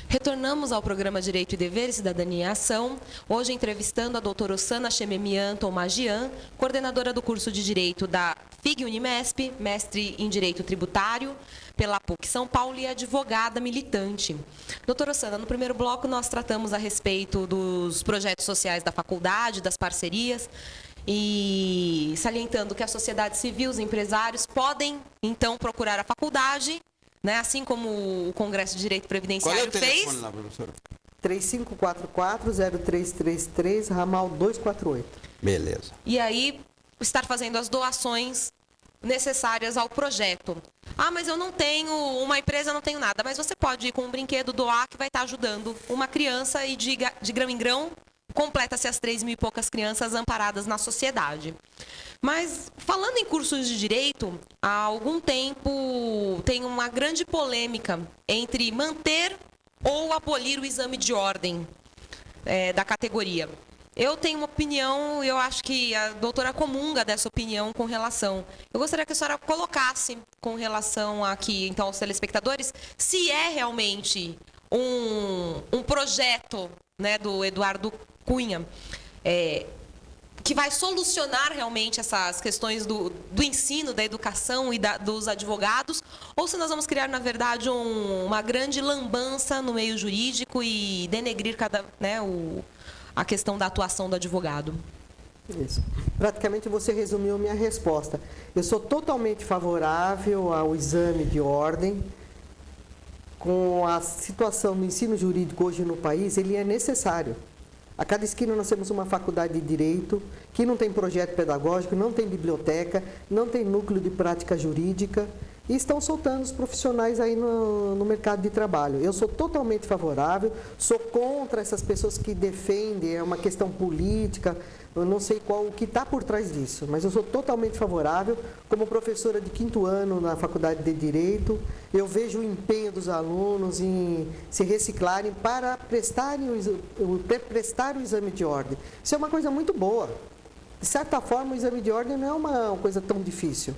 Retornamos ao programa Direito e Dever, Cidadania e Ação, hoje entrevistando a doutora Ossana Chememian Tomagian, coordenadora do curso de Direito da FIG Unimesp, mestre em Direito Tributário pela PUC São Paulo e advogada militante. Doutora Ossana, no primeiro bloco nós tratamos a respeito dos projetos sociais da faculdade, das parcerias, e salientando que a sociedade civil, os empresários podem, então, procurar a faculdade, né, assim como o Congresso de Direito Previdenciário fez. Qual é o telefone lá, professora? 3544-0333, ramal 248. Beleza. E aí, estar fazendo as doações necessárias ao projeto. Ah, mas eu não tenho uma empresa, não tenho nada. Mas você pode ir com um brinquedo, doar, que vai estar ajudando uma criança e de grão em grão, completa-se as 3.000 e poucas crianças amparadas na sociedade. Mas, falando em cursos de direito, há algum tempo tem uma grande polêmica entre manter ou abolir o exame de ordem da categoria. Eu tenho uma opinião, eu acho que a doutora comunga dessa opinião com relação. Eu gostaria que a senhora colocasse com relação aqui, então, aos telespectadores, se é realmente um projeto, né, do Eduardo Cunha, que vai solucionar realmente essas questões do ensino, da educação e dos advogados, ou se nós vamos criar, na verdade, uma grande lambança no meio jurídico e denegrir a questão da atuação do advogado. Isso. Praticamente você resumiu minha resposta. Eu sou totalmente favorável ao exame de ordem. Com a situação do ensino jurídico hoje no país, ele é necessário. A cada esquina nós temos uma faculdade de direito que não tem projeto pedagógico, não tem biblioteca, não tem núcleo de prática jurídica e estão soltando os profissionais aí no mercado de trabalho. Eu sou totalmente favorável, sou contra essas pessoas que defendem, é uma questão política, eu não sei o que está por trás disso, mas eu sou totalmente favorável. Como professora de 5º ano na Faculdade de Direito, eu vejo o empenho dos alunos em se reciclarem para prestar o exame de ordem. Isso é uma coisa muito boa. De certa forma, o exame de ordem não é uma coisa tão difícil.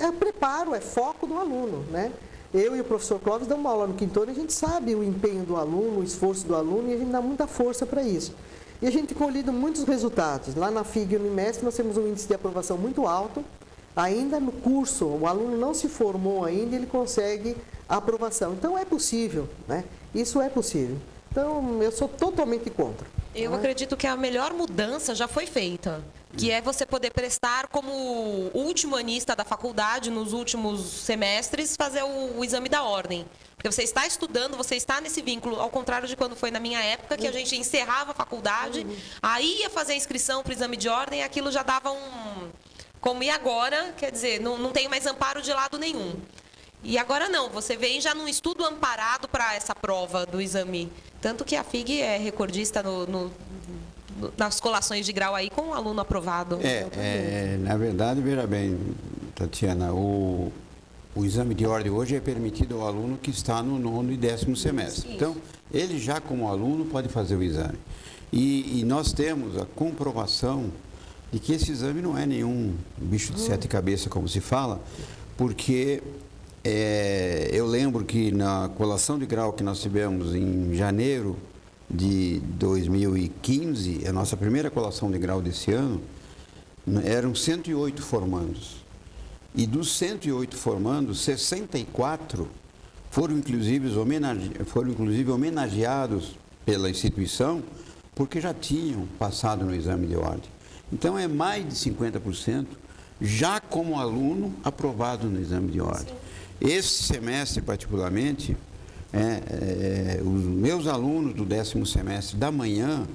É preparo, é foco do aluno, né? Eu e o professor Clóvis damos uma aula no 5º ano, a gente sabe o empenho do aluno, o esforço do aluno e a gente dá muita força para isso. E a gente tem colhido muitos resultados. Lá na FIG Unimesp nós temos um índice de aprovação muito alto. Ainda no curso, o aluno não se formou ainda, ele consegue a aprovação. Então é possível, né? Isso é possível. Então eu sou totalmente contra. Eu acredito que a melhor mudança já foi feita, que é você poder prestar como último anista da faculdade, nos últimos semestres, fazer o exame da ordem. Porque você está estudando, você está nesse vínculo, ao contrário de quando foi na minha época, que a gente encerrava a faculdade, aí ia fazer a inscrição para o exame de ordem, aquilo já dava como e agora, quer dizer, não tem mais amparo de lado nenhum. E agora não, você vem já num estudo amparado para essa prova do exame. Tanto que a FIG é recordista nas colações de grau aí com o aluno aprovado. Na verdade, veja bem, Tatiana, o exame de ordem hoje é permitido ao aluno que está no 9º e 10º semestre. Isso. Então, ele já como aluno pode fazer o exame. E nós temos a comprovação de que esse exame não é nenhum bicho de 7 cabeças, como se fala, porque eu lembro que na colação de grau que nós tivemos em janeiro de 2015, a nossa primeira colação de grau desse ano, eram 108 formandos. E dos 108 formandos, 64 foram inclusive homenageados pela instituição porque já tinham passado no exame de ordem. Então é mais de 50% já como aluno aprovado no exame de ordem. Esse semestre, particularmente, os meus alunos do 10º semestre da manhã,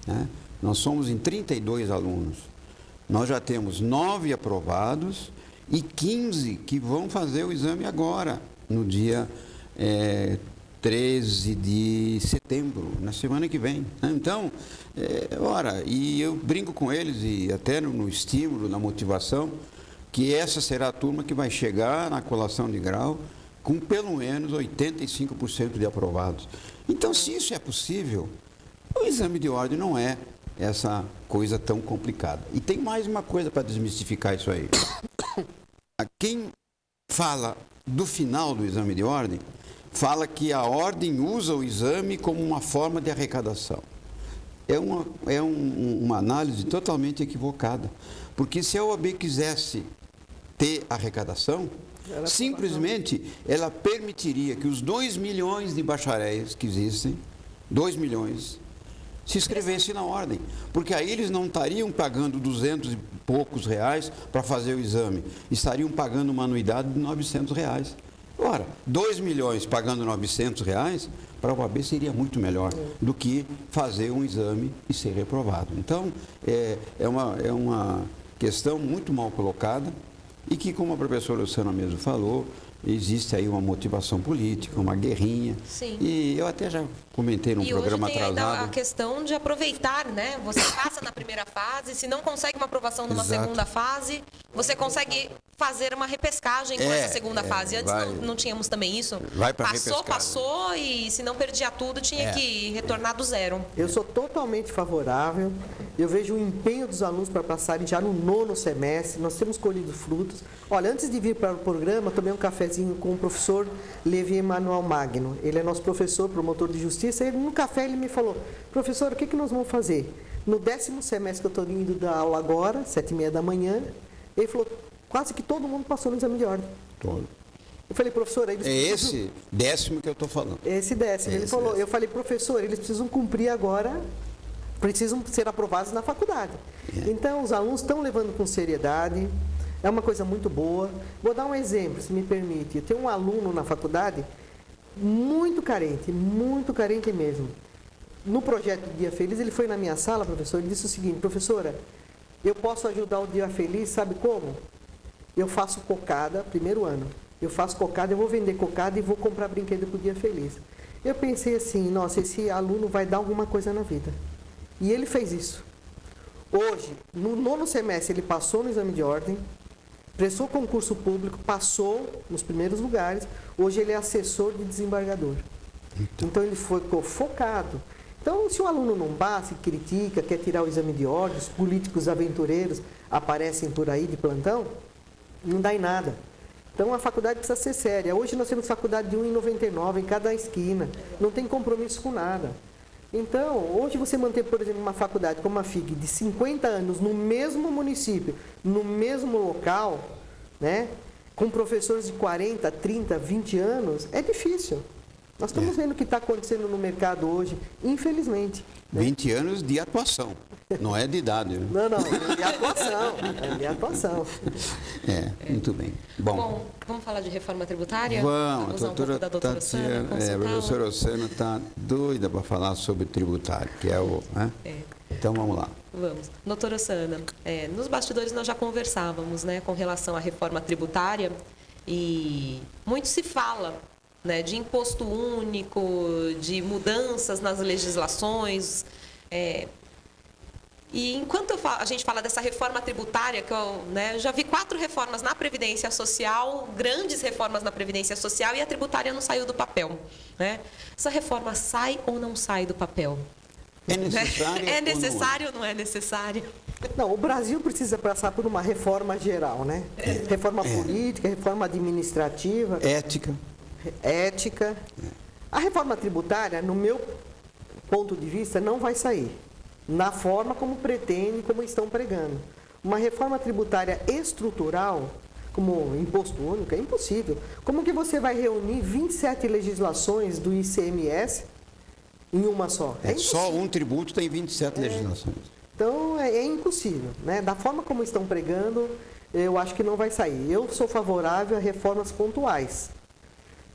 né, nós somos em 32 alunos. Nós já temos 9 aprovados e 15 que vão fazer o exame agora, no dia 13 de setembro, na semana que vem. Então, e eu brinco com eles, e até no estímulo, na motivação, que essa será a turma que vai chegar na colação de grau com pelo menos 85% de aprovados. Então, se isso é possível, o exame de ordem não é essa coisa tão complicada. E tem mais uma coisa para desmistificar isso aí. Quem fala do final do exame de ordem fala que a ordem usa o exame como uma forma de arrecadação. É uma análise totalmente equivocada. Porque se a OAB quisesse ter arrecadação, simplesmente ela permitiria que os 2 milhões de bacharéis que existem, 2 milhões, se inscrevessem na ordem. Porque aí eles não estariam pagando 200 e poucos reais para fazer o exame. Estariam pagando uma anuidade de 900 reais. Ora, 2 milhões pagando 900 reais, para a OAB seria muito melhor do que fazer um exame e ser reprovado. Então, é uma questão muito mal colocada e que, como a professora Luciana mesmo falou, existe aí uma motivação política, uma guerrinha. Sim. E eu até já comentei num programa hoje tem atrasado. ainda a questão de aproveitar, né? Você passa na primeira fase, se não consegue uma aprovação numa Exato. segunda fase, você consegue fazer uma repescagem com essa segunda fase. Antes não tínhamos também isso. Vai pra passou, repescagem. passou e se não perdia tudo, tinha que retornar do zero. Eu sou totalmente favorável. Eu vejo o empenho dos alunos para passarem já no 9º semestre. Nós temos colhido frutos. Olha, antes de vir para o programa, tomei um cafezinho com o professor Levi Emanuel Magno. Ele é nosso professor, promotor de justiça. E no café ele me falou, professor, o que nós vamos fazer? No 10º semestre que eu estou indo dar aula agora, 7h30 da manhã, ele falou, quase que todo mundo passou no exame de ordem. Todo. Eu falei, professor... Eles esse 10º que eu estou falando. Esse 10º. Ele falou, eu falei, professor, eles precisam cumprir agora, precisam ser aprovados na faculdade. Então, os alunos estão levando com seriedade, é uma coisa muito boa. Vou dar um exemplo, se me permite. Eu tenho um aluno na faculdade muito carente mesmo. No projeto Dia Feliz, ele foi na minha sala, professor, ele disse o seguinte, professora, eu posso ajudar o Dia Feliz, sabe como? Eu faço cocada, primeiro ano. Eu faço cocada, eu vou vender cocada e vou comprar brinquedo para o Dia Feliz. Eu pensei assim, nossa, esse aluno vai dar alguma coisa na vida. E ele fez isso. Hoje, no 9º semestre, ele passou no exame de ordem, prestou concurso público, passou nos primeiros lugares. Hoje ele é assessor de desembargador. Então ele ficou focado. Então, se o aluno não passa, critica, quer tirar o exame de ordem, os políticos aventureiros aparecem por aí de plantão, não dá em nada. Então, a faculdade precisa ser séria. Hoje nós temos faculdade de R$ 1,99 em cada esquina. Não tem compromisso com nada. Então, hoje você manter, por exemplo, uma faculdade como a FIG de 50 anos no mesmo município, no mesmo local, né, com professores de 40, 30, 20 anos, é difícil. Nós estamos vendo o que está acontecendo no mercado hoje, infelizmente. 20 anos de atuação, não é de idade. Né? Não, é de atuação. É de atuação. Muito bem. Bom, vamos falar de reforma tributária? Vamos, a doutora Tatiana, a professora Luciana está doida para falar sobre tributário, que é o... Né? Então, vamos lá. Vamos. Doutora Sana, nos bastidores nós já conversávamos, né, com relação à reforma tributária e muito se fala, né, de imposto único, de mudanças nas legislações. E enquanto a gente fala dessa reforma tributária, que eu já vi 4 reformas na Previdência Social, grandes reformas na Previdência Social, e a tributária não saiu do papel. Né? Essa reforma sai ou não sai do papel? É necessário? É necessário ou não é necessário? Não, o Brasil precisa passar por uma reforma geral, né? Reforma política, reforma administrativa. Ética. A reforma tributária, no meu ponto de vista, não vai sair na forma como pretende, como estão pregando. Uma reforma tributária estrutural, como imposto único, é impossível. Como que você vai reunir 27 legislações do ICMS em uma só? Só um tributo tem 27 legislações. Então, é impossível. Né? Da forma como estão pregando, eu acho que não vai sair. Eu sou favorável a reformas pontuais.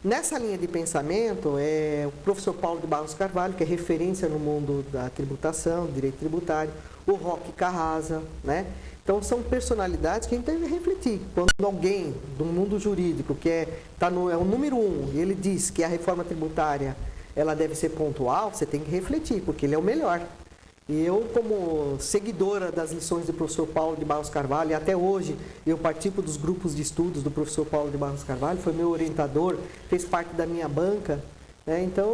Nessa linha de pensamento, o professor Paulo de Barros Carvalho, que é referência no mundo da tributação, do direito tributário, o Roque Carrasa, né? Então, são personalidades que a gente tem que refletir. Quando alguém do mundo jurídico, que é o número 1, e ele diz que a reforma tributária ela deve ser pontual, você tem que refletir, porque ele é o melhor. E eu, como seguidora das lições do professor Paulo de Barros Carvalho, e até hoje eu participo dos grupos de estudos do professor Paulo de Barros Carvalho, foi meu orientador, fez parte da minha banca, né? Então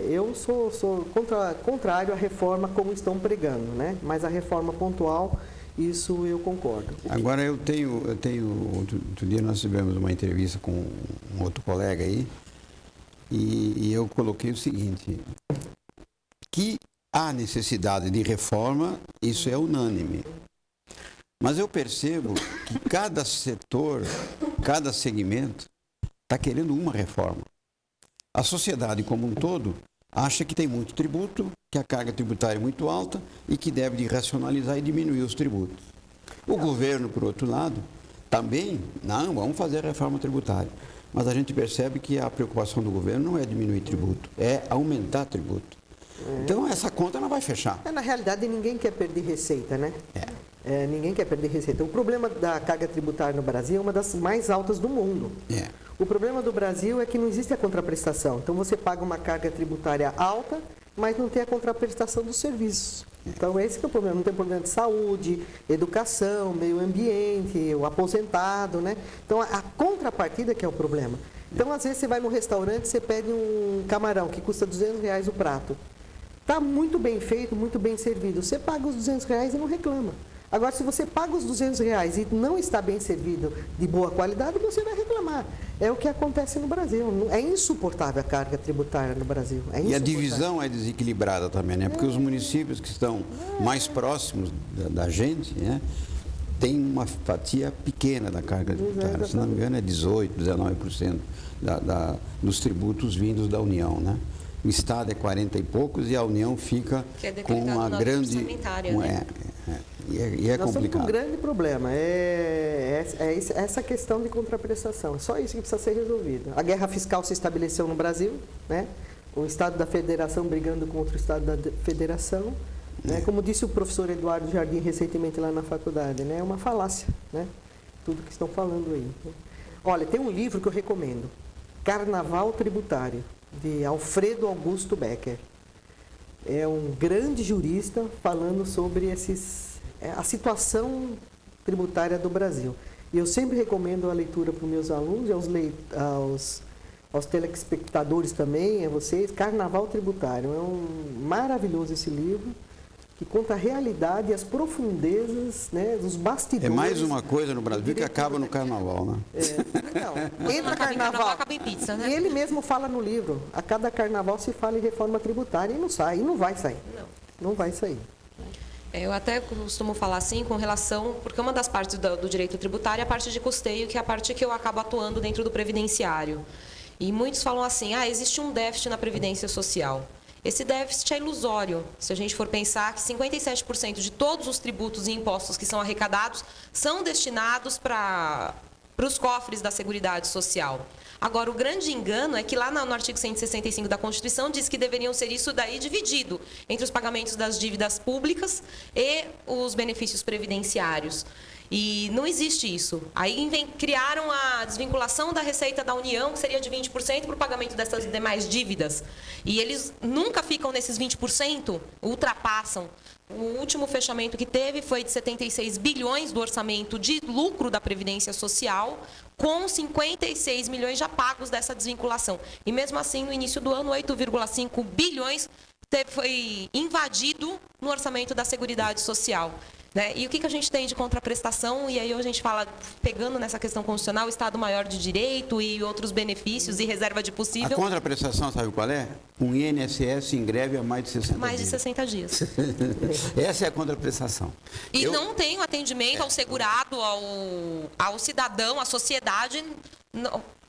eu sou contrário à reforma como estão pregando, né? Mas a reforma pontual, isso eu concordo. Agora eu tenho outro dia nós tivemos uma entrevista com um outro colega aí, e eu coloquei o seguinte, que há necessidade de reforma, isso é unânime. Mas eu percebo que cada setor, cada segmento está querendo uma reforma. A sociedade como um todo acha que tem muito tributo, que a carga tributária é muito alta e que deve de racionalizar e diminuir os tributos. O governo, por outro lado, também, não, vamos fazer a reforma tributária. Mas a gente percebe que a preocupação do governo não é diminuir tributo, é aumentar tributo. Então essa conta não vai fechar. Na realidade, ninguém quer perder receita, né? Ninguém quer perder receita. O problema da carga tributária no Brasil é uma das mais altas do mundo. O problema do Brasil é que não existe a contraprestação. Então você paga uma carga tributária alta, mas não tem a contraprestação dos serviços. Então esse que é o problema. Não tem problema de saúde, educação, meio ambiente, o aposentado, né? Então a contrapartida que é o problema. Então às vezes você vai no restaurante, você pede um camarão que custa R$200 o prato. Está muito bem feito, muito bem servido. Você paga os R$200 e não reclama. Agora, se você paga os R$200 e não está bem servido, de boa qualidade, você vai reclamar. É o que acontece no Brasil. É insuportável a carga tributária no Brasil. E a divisão é desequilibrada também, né? Porque os municípios que estão mais próximos da gente, né, tem uma fatia pequena da carga tributária. Se não me engano, é 18%, 19% dos tributos vindos da União, né? O Estado é 40 e poucos e a União fica com uma grande... Né? E é Nós complicado. estamos com um grande problema, essa questão de contraprestação. É só isso que precisa ser resolvido. A guerra fiscal se estabeleceu no Brasil, né? O Estado da Federação brigando contra o Estado da Federação. Né? Como disse o professor Eduardo Jardim recentemente lá na faculdade, né? É uma falácia, né? Tudo que estão falando aí. Olha, tem um livro que eu recomendo, Carnaval Tributário, de Alfredo Augusto Becker. É um grande jurista falando sobre a situação tributária do Brasil. E eu sempre recomendo a leitura para os meus alunos e aos telespectadores também, a vocês, Carnaval Tributário. É maravilhoso esse livro, que conta a realidade e as profundezas, né, dos bastidores. É mais uma coisa no Brasil que acaba no carnaval, né? Não, entra carnaval, acaba em pizza, né? E ele mesmo fala no livro, a cada carnaval se fala em reforma tributária e não sai, e não vai sair. Não vai sair. Eu até costumo falar assim com relação, porque uma das partes do direito tributário é a parte de custeio, que é a parte que eu acabo atuando dentro do previdenciário. E muitos falam assim, existe um déficit na previdência social. Esse déficit é ilusório, se a gente for pensar que 57% de todos os tributos e impostos que são arrecadados são destinados para os cofres da Seguridade Social. Agora, o grande engano é que lá no artigo 165 da Constituição diz que deveriam ser isso daí dividido entre os pagamentos das dívidas públicas e os benefícios previdenciários. E não existe isso. Aí criaram a desvinculação da receita da União, que seria de 20% para o pagamento dessas demais dívidas. E eles nunca ficam nesses 20%, ultrapassam. O último fechamento que teve foi de 76 bilhões do orçamento de lucro da Previdência Social, com 56 milhões já pagos dessa desvinculação. E mesmo assim, no início do ano, 8,5 bilhões foi invadido no orçamento da Seguridade Social. Né? E o que a gente tem de contraprestação? E aí a gente fala, pegando nessa questão constitucional, Estado Maior de Direito e outros benefícios e reserva de possível. A contraprestação, sabe qual é? Um INSS em greve há mais de 60 dias. Mais de 60 dias. Essa é a contraprestação. E não tem o atendimento ao segurado, ao cidadão, à sociedade,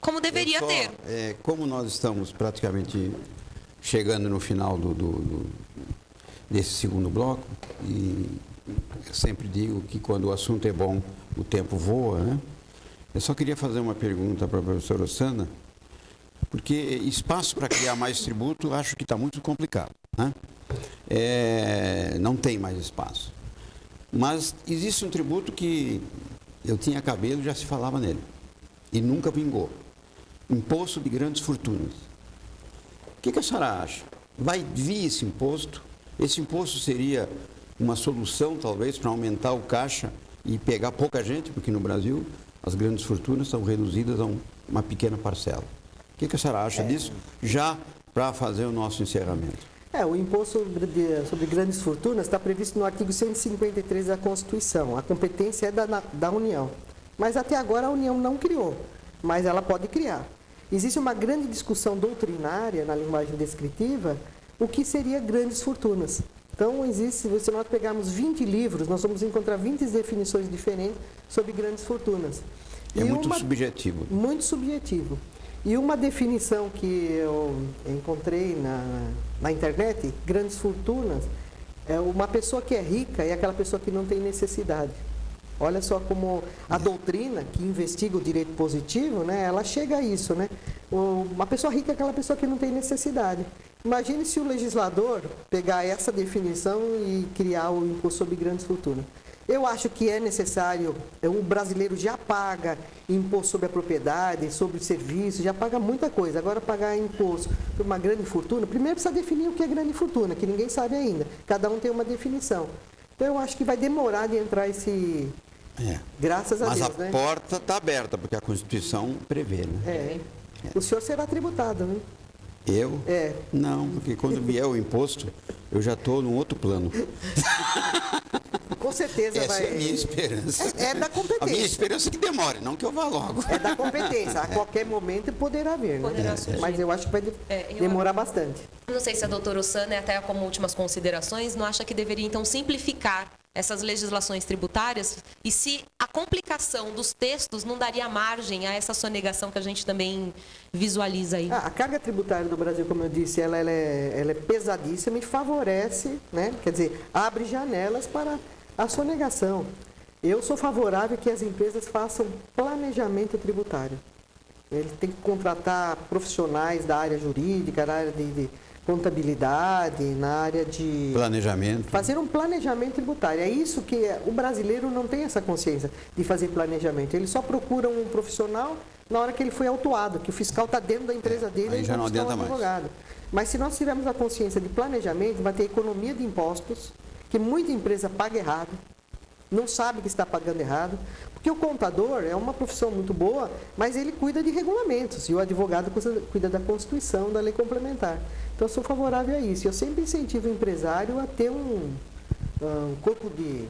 como deveria ter. Como nós estamos praticamente chegando no final desse segundo bloco, e eu sempre digo que quando o assunto é bom, o tempo voa, né? Eu só queria fazer uma pergunta para a professora Osana, porque espaço para criar mais tributo, acho que está muito complicado, né? Não tem mais espaço. Mas existe um tributo que eu tinha cabelo e já se falava nele, e nunca vingou. Imposto de grandes fortunas. O que a senhora acha? Vai vir esse imposto? Esse imposto seria uma solução, talvez, para aumentar o caixa e pegar pouca gente, porque no Brasil as grandes fortunas são reduzidas a uma pequena parcela. O que a senhora acha disso, já para fazer o nosso encerramento? O imposto sobre grandes fortunas está previsto no artigo 153 da Constituição. A competência é da União. Mas até agora a União não criou, mas ela pode criar. existe uma grande discussão doutrinária na linguagem descritiva, o que seria grandes fortunas. Então, se nós pegarmos 20 livros, nós vamos encontrar 20 definições diferentes sobre grandes fortunas. É muito subjetivo. Muito subjetivo. E uma definição que eu encontrei na internet, grandes fortunas, é uma pessoa que é rica é aquela pessoa que não tem necessidade. Olha só como a doutrina que investiga o direito positivo, né, ela chega a isso, né? Uma pessoa rica é aquela pessoa que não tem necessidade. Imagine se o legislador pegar essa definição e criar o imposto sobre grandes fortunas. Eu acho que é necessário, o brasileiro já paga imposto sobre a propriedade, sobre o serviço, já paga muita coisa. Agora, pagar imposto por uma grande fortuna, primeiro precisa definir o que é grande fortuna, que ninguém sabe ainda. Cada um tem uma definição. Então, eu acho que vai demorar de entrar esse... Graças a Deus, Mas a né? porta está aberta, porque a Constituição prevê, né? O senhor será tributado, né? Eu? Não, porque quando vier o imposto, eu já estou num outro plano. Com certeza Essa vai... é a minha esperança. É da competência. A minha esperança é que demore, não que eu vá logo. É da competência. A qualquer momento poderá vir, né? Poderá surgir. Mas eu acho que vai demorar bastante. Não sei se a doutora Osana, até como últimas considerações, não acha que deveria, então, simplificar essas legislações tributárias e se a complicação dos textos não daria margem a essa sonegação que a gente também visualiza aí. A carga tributária do Brasil, como eu disse, ela é pesadíssima e favorece, né? Quer dizer, abre janelas para a sonegação. Eu sou favorável que as empresas façam planejamento tributário. Eles têm que contratar profissionais da área jurídica, da área de contabilidade, na área de... Planejamento. Fazer um planejamento tributário. É isso que o brasileiro não tem essa consciência de fazer planejamento. Ele só procura um profissional na hora que ele foi autuado, que o fiscal está dentro da empresa dele aí e já não buscar um adianta mais. advogado. Mas se nós tivermos a consciência de planejamento, vai ter economia de impostos, que muita empresa paga errado, não sabe que está pagando errado, porque o contador é uma profissão muito boa, mas ele cuida de regulamentos e o advogado cuida da Constituição, da lei complementar. Então, eu sou favorável a isso. Eu sempre incentivo o empresário a ter um corpo de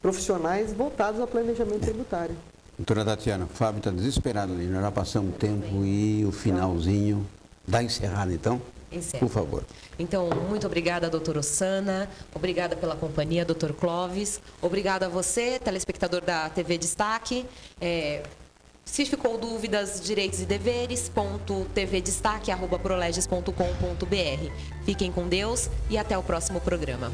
profissionais voltados ao planejamento tributário. Doutora Tatiana, o Fábio está desesperado ali. Nós já passamos o tempo e o finalzinho. Dá encerrado, então? Encerra. Por favor. Então, muito obrigada, doutora Osana. Obrigada pela companhia, doutor Clóvis. Obrigada a você, telespectador da TV Destaque. Se ficou dúvidas, direitos e deveres, tvdestaque@proleges.com.br. Fiquem com Deus e até o próximo programa.